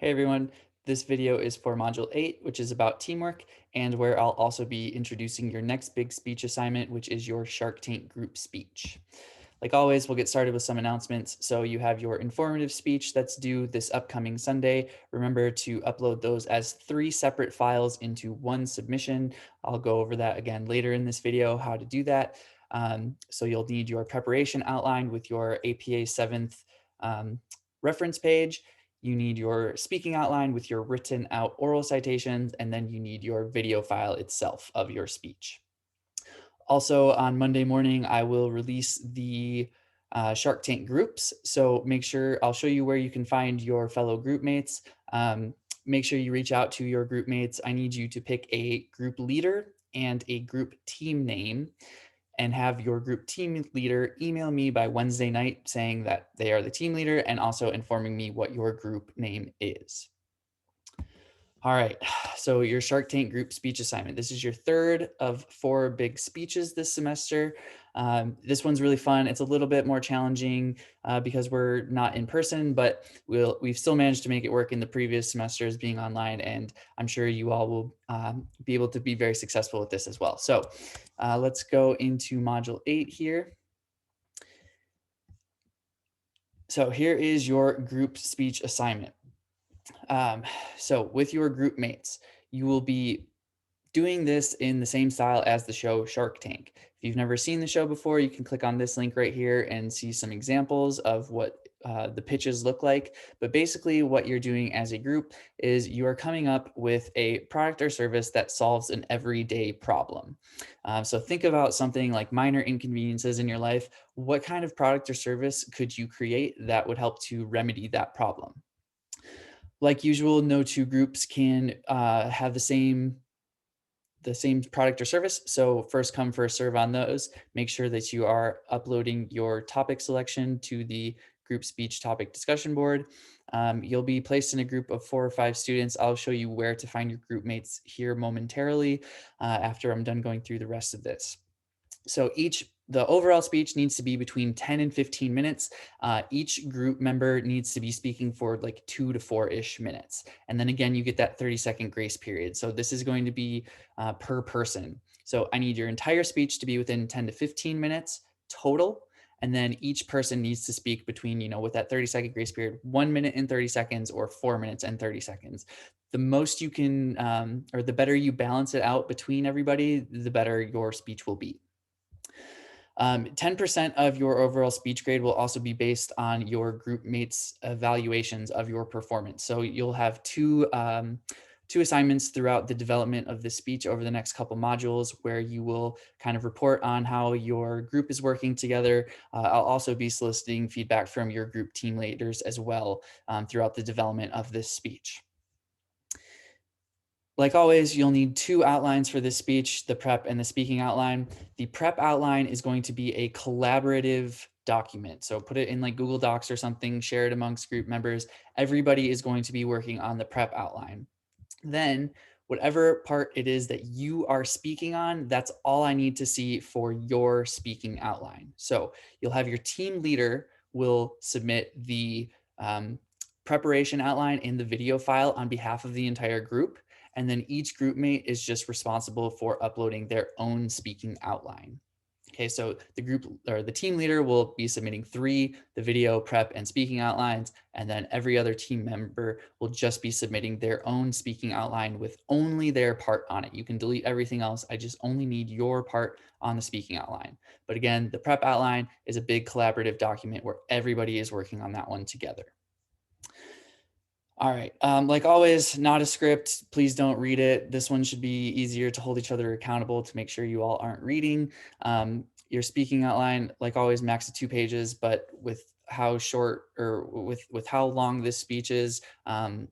Hey everyone, this video is for Module 8, which is about teamwork, and where I'll also be introducing your next big speech assignment, which is your Shark Tank group speech. Like always, we'll get started with some announcements. So you have your informative speech that's due this upcoming Sunday. Remember to upload those as 3 separate files into one submission. I'll go over that again later in this video, how to do that. So you'll need your preparation outlined with your APA 7th reference page. You need your speaking outline with your written out oral citations, and then you need your video file itself of your speech. Also on Monday morning, I will release the Shark Tank groups. So make sure I'll show you where you can find your fellow group mates. Make sure you reach out to your group mates. I need you to pick a group leader and a group team name and have your group team leader email me by Wednesday night saying that they are the team leader and also informing me what your group name is. All right, so your Shark Tank group speech assignment. This is your third of 4 big speeches this semester. This one's really fun. It's a little bit more challenging because we're not in person, but we've still managed to make it work in the previous semesters being online, and I'm sure you all will be able to be very successful with this as well. So let's go into Module 8 here. So here is your group speech assignment. So with your group mates, you will be doing this in the same style as the show Shark Tank. If you've never seen the show before, you can click on this link right here and see some examples of what the pitches look like. But basically what you're doing as a group is you are coming up with a product or service that solves an everyday problem. So think about something like minor inconveniences in your life. What kind of product or service could you create that would help to remedy that problem? Like usual, no two groups can have the same product or service. So first come, first serve on those. Make sure that you are uploading your topic selection to the group speech topic discussion board. You'll be placed in a group of 4 or 5 students. I'll show you where to find your group mates here momentarily after I'm done going through the rest of this. So the overall speech needs to be between 10 and 15 minutes. Each group member needs to be speaking for like 2 to 4-ish minutes. And then again, you get that 30-second grace period. So this is going to be per person. So I need your entire speech to be within 10 to 15 minutes total. And then each person needs to speak between, with that 30-second grace period, 1 minute and 30 seconds or 4 minutes and 30 seconds. The most you can, or the better you balance it out between everybody, the better your speech will be. 10% of your overall speech grade will also be based on your group mates' evaluations of your performance. So you'll have two assignments throughout the development of this speech over the next couple modules where you will kind of report on how your group is working together. I'll also be soliciting feedback from your group team leaders as well throughout the development of this speech. Like always, you'll need 2 outlines for this speech, the prep and the speaking outline. The prep outline is going to be a collaborative document. So put it in like Google Docs or something, share it amongst group members. Everybody is going to be working on the prep outline. Then whatever part it is that you are speaking on, that's all I need to see for your speaking outline. So you'll have your team leader will submit the preparation outline in the video file on behalf of the entire group. And then each group mate is just responsible for uploading their own speaking outline. Okay, so the group or the team leader will be submitting 3, the video, prep, and speaking outlines, and then every other team member will just be submitting their own speaking outline with only their part on it. You can delete everything else. I just only need your part on the speaking outline. But again, the prep outline is a big collaborative document where everybody is working on that one together. All right. Like always, not a script. Please don't read it. This one should be easier to hold each other accountable to make sure you all aren't reading. Your speaking outline, like always, max to 2 pages, but with how short or with how long this speech is, and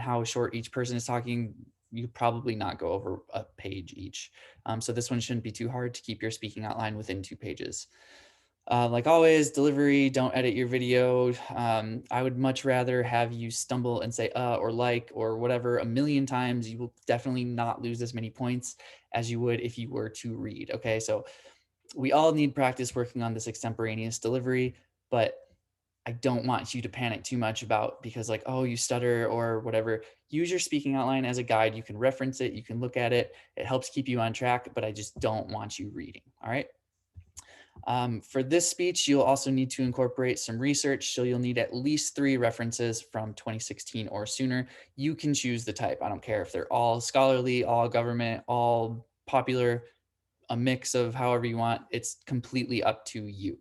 how short each person is talking, you probably not go over a page each. So this one shouldn't be too hard to keep your speaking outline within 2 pages. Like always, delivery, don't edit your video. I would much rather have you stumble and say or like or whatever a million times. You will definitely not lose as many points as you would if you were to read. Okay, so we all need practice working on this extemporaneous delivery, but I don't want you to panic too much about because like, oh, you stutter or whatever. Use your speaking outline as a guide. You can reference it, you can look at it. It helps keep you on track, but I just don't want you reading. All right. For this speech, you'll also need to incorporate some research. So you'll need at least 3 references from 2016 or sooner. You can choose the type. I don't care if they're all scholarly, all government, all popular, a mix of however you want. It's completely up to you.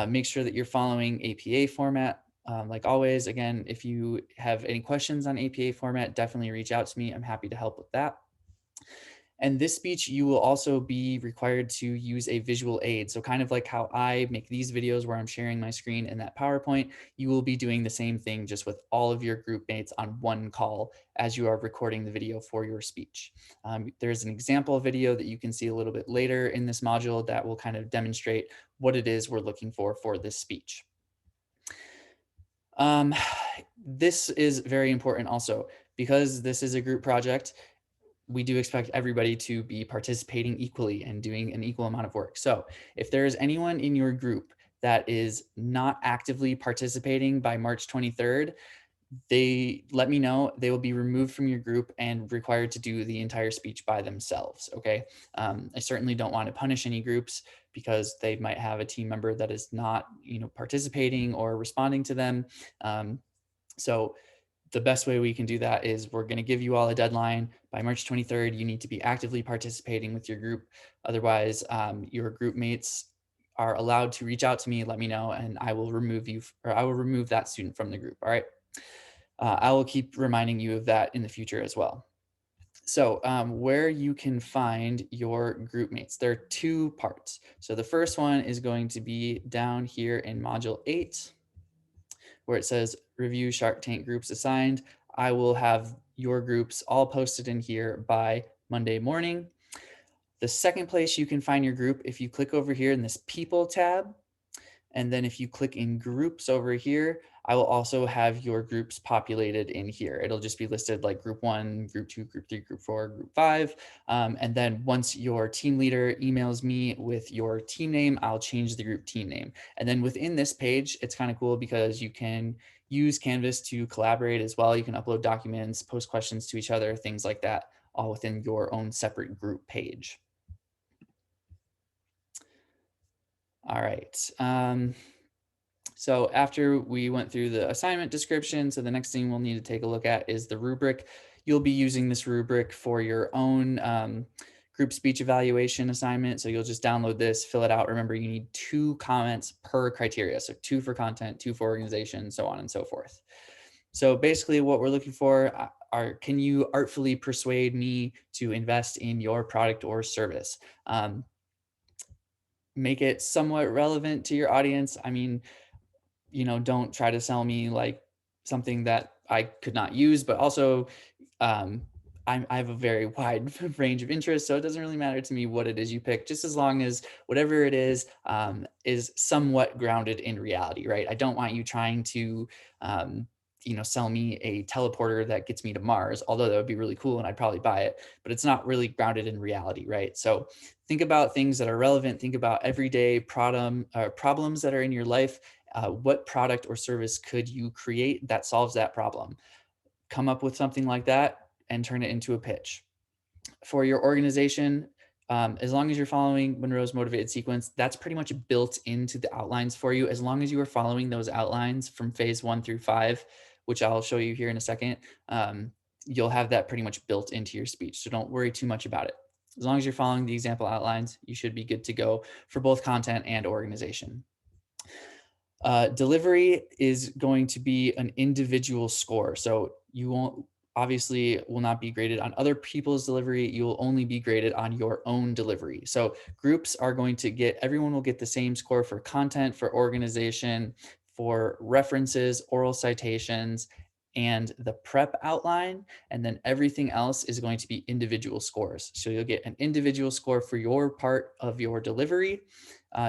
Make sure that you're following APA format. Like always, again, if you have any questions on APA format, definitely reach out to me. I'm happy to help with that. And this speech, you will also be required to use a visual aid. So kind of like how I make these videos where I'm sharing my screen in that PowerPoint, you will be doing the same thing just with all of your group mates on one call as you are recording the video for your speech. There's an example video that you can see a little bit later in this module that will kind of demonstrate what it is we're looking for this speech. This is very important also because this is a group project. We do expect everybody to be participating equally and doing an equal amount of work. So if there is anyone in your group that is not actively participating by March 23rd, they let me know. They will be removed from your group and required to do the entire speech by themselves. Okay. I certainly don't want to punish any groups because they might have a team member that is not, participating or responding to them. So the best way we can do that is we're going to give you all a deadline by March 23rd. You need to be actively participating with your group. Otherwise, your group mates are allowed to reach out to me, let me know, and I will remove you, or I will remove that student from the group. All right. I will keep reminding you of that in the future as well. So where you can find your group mates, there are 2 parts. So the first one is going to be down here in module 8, where it says review Shark Tank groups assigned. I will have your groups all posted in here by Monday morning. The second place you can find your group, if you click over here in this people tab, and then if you click in groups over here, I will also have your groups populated in here. It'll just be listed like group 1, group 2, group 3, group 4, group 5. And then once your team leader emails me with your team name, I'll change the group team name. And then within this page, it's kind of cool because you can use Canvas to collaborate as well. You can upload documents, post questions to each other, things like that, all within your own separate group page. All right. So after we went through the assignment description, so the next thing we'll need to take a look at is the rubric. You'll be using this rubric for your own group speech evaluation assignment. So you'll just download this, fill it out. Remember, you need 2 comments per criteria. So 2 for content, 2 for organization, so on and so forth. So basically what we're looking for are, can you artfully persuade me to invest in your product or service? Make it somewhat relevant to your audience. I mean, don't try to sell me like something that I could not use, but also I have a very wide range of interests. So it doesn't really matter to me what it is you pick, just as long as whatever it is somewhat grounded in reality, right? I don't want you trying to, sell me a teleporter that gets me to Mars, although that would be really cool and I'd probably buy it, but it's not really grounded in reality, right? So think about things that are relevant. Think about everyday problems that are in your life. What product or service could you create that solves that problem? Come up with something like that and turn it into a pitch. For your organization, as long as you're following Monroe's motivated sequence, that's pretty much built into the outlines for you. As long as you are following those outlines from phase 1 through 5, which I'll show you here in a second, you'll have that pretty much built into your speech. So don't worry too much about it. As long as you're following the example outlines, you should be good to go for both content and organization. Delivery is going to be an individual score. So you won't obviously will not be graded on other people's delivery. You will only be graded on your own delivery. So groups are going to get, everyone will get the same score for content, for organization, for references, oral citations, and the prep outline. And then everything else is going to be individual scores. So you'll get an individual score for your part of your delivery.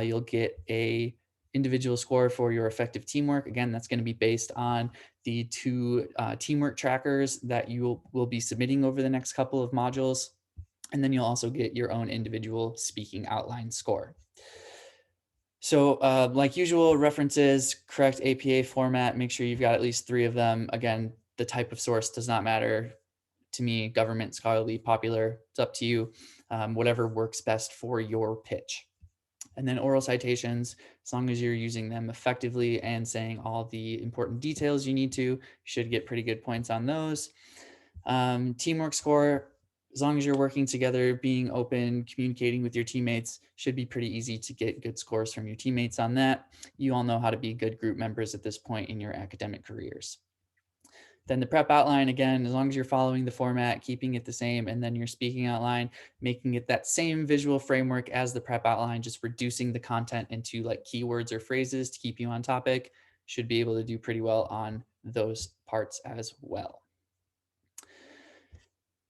You'll get a individual score for your effective teamwork. Again, that's going to be based on the 2 teamwork trackers that you will be submitting over the next couple of modules. And then you'll also get your own individual speaking outline score. So like usual, references, correct APA format, make sure you've got at least 3 of them. Again, the type of source does not matter to me, government, scholarly, popular, it's up to you. Whatever works best for your pitch. And then oral citations, as long as you're using them effectively and saying all the important details you need to, you should get pretty good points on those. Teamwork score, as long as you're working together, being open, communicating with your teammates, should be pretty easy to get good scores from your teammates on that. You all know how to be good group members at this point in your academic careers. Then the prep outline, again, as long as you're following the format, keeping it the same, and then your speaking outline, making it that same visual framework as the prep outline, just reducing the content into like keywords or phrases to keep you on topic, should be able to do pretty well on those parts as well.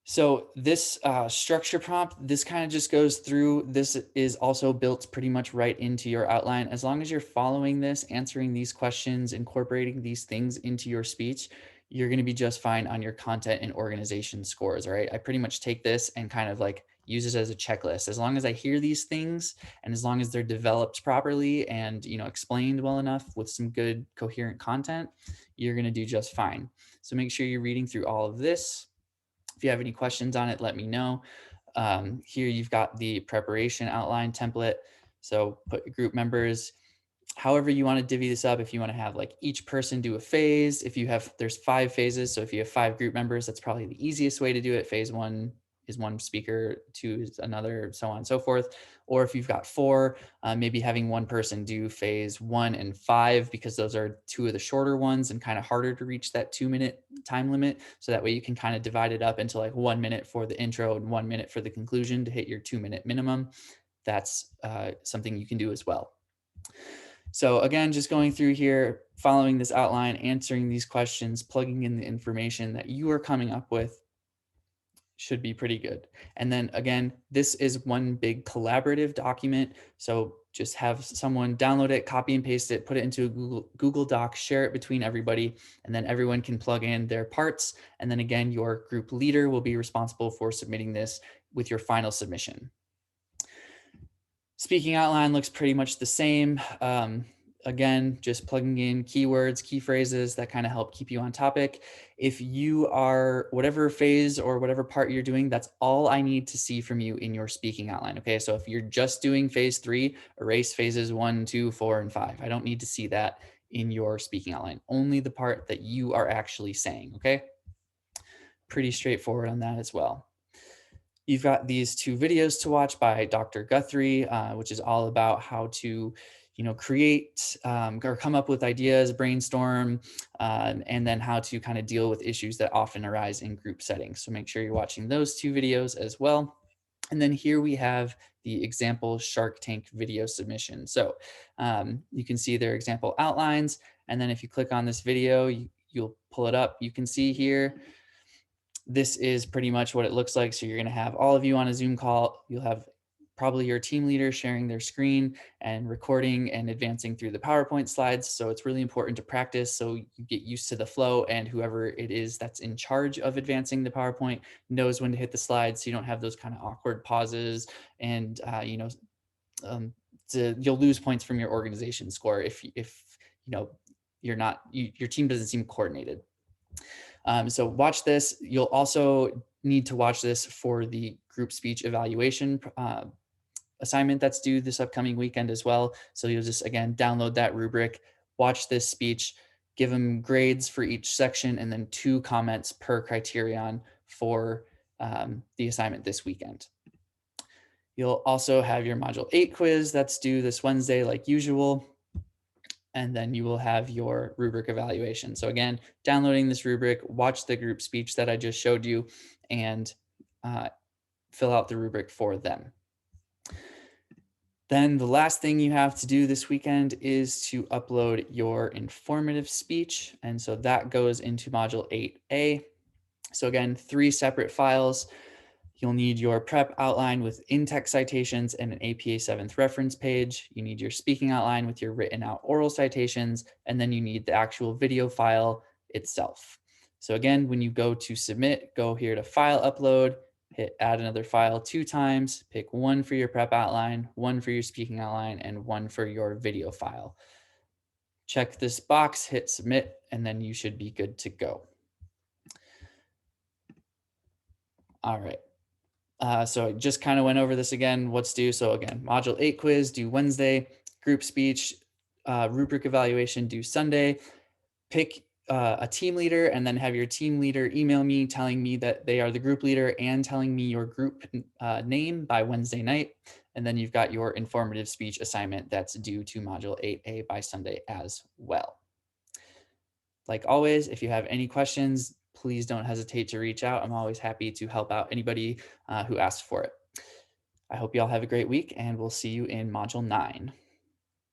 So this structure prompt, this kind of just goes through, this is also built pretty much right into your outline. As long as you're following this, answering these questions, incorporating these things into your speech, you're going to be just fine on your content and organization scores. All right. I pretty much take this and kind of like use it as a checklist. As long as I hear these things and as long as they're developed properly and, explained well enough with some good coherent content, you're going to do just fine. So make sure you're reading through all of this. If you have any questions on it, let me know. Here you've got the preparation outline template. So put your group members, however you want to divvy this up. If you want to have like each person do a phase, there's 5 phases. So if you have 5 group members, that's probably the easiest way to do it. Phase 1 is one speaker, 2 is another, so on and so forth. Or if you've got 4, maybe having one person do phase 1 and 5, because those are 2 of the shorter ones and kind of harder to reach that 2-minute time limit. So that way you can kind of divide it up into like 1 minute for the intro and 1 minute for the conclusion to hit your 2-minute minimum. That's something you can do as well. So again, just going through here, following this outline, answering these questions, plugging in the information that you are coming up with should be pretty good. And then again, this is one big collaborative document. So just have someone download it, copy and paste it, put it into a Google Doc, share it between everybody, and then everyone can plug in their parts. And then again, your group leader will be responsible for submitting this with your final submission. Speaking outline looks pretty much the same. Again, just plugging in keywords, key phrases that kind of help keep you on topic. If you are whatever phase or whatever part you're doing, that's all I need to see from you in your speaking outline. Okay, so if you're just doing phase 3, erase phases 1, 2, 4, and 5. I don't need to see that in your speaking outline, only the part that you are actually saying. Okay, pretty straightforward on that as well. You've got these 2 videos to watch by Dr. Guthrie, which is all about how to, create or come up with ideas, brainstorm, and then how to kind of deal with issues that often arise in group settings. So make sure you're watching those 2 videos as well. And then here we have the example Shark Tank video submission. So you can see their example outlines. And then if you click on this video, you'll pull it up. You can see here, this is pretty much what it looks like. So you're going to have all of you on a Zoom call. You'll have probably your team leader sharing their screen and recording and advancing through the PowerPoint slides. So it's really important to practice so you get used to the flow, and whoever it is that's in charge of advancing the PowerPoint knows when to hit the slides, so you don't have those kind of awkward pauses and you'll lose points from your organization score if your team doesn't seem coordinated. So watch this. You'll also need to watch this for the group speech evaluation assignment that's due this upcoming weekend as well. So you'll just, again, download that rubric, watch this speech, give them grades for each section, and then 2 comments per criterion for the assignment this weekend. You'll also have your Module 8 quiz that's due this Wednesday like usual. And then you will have your rubric evaluation. So again, downloading this rubric, watch the group speech that I just showed you, and fill out the rubric for them. Then the last thing you have to do this weekend is to upload your informative speech. And so that goes into Module 8A. So again, 3 separate files. You'll need your prep outline with in-text citations and an APA 7th reference page. You need your speaking outline with your written out oral citations, and then you need the actual video file itself. So again, when you go to submit, go here to file upload, hit add another file 2 times, pick one for your prep outline, one for your speaking outline, and one for your video file. Check this box, hit submit, and then you should be good to go. All right. So I just kind of went over this again, what's due. So again, module 8 quiz due Wednesday, group speech, rubric evaluation due Sunday. Pick a team leader and then have your team leader email me telling me that they are the group leader and telling me your group name by Wednesday night. And then you've got your informative speech assignment that's due to module 8A by Sunday as well. Like always, if you have any questions, please don't hesitate to reach out. I'm always happy to help out anybody who asks for it. I hope you all have a great week, and we'll see you in Module 9.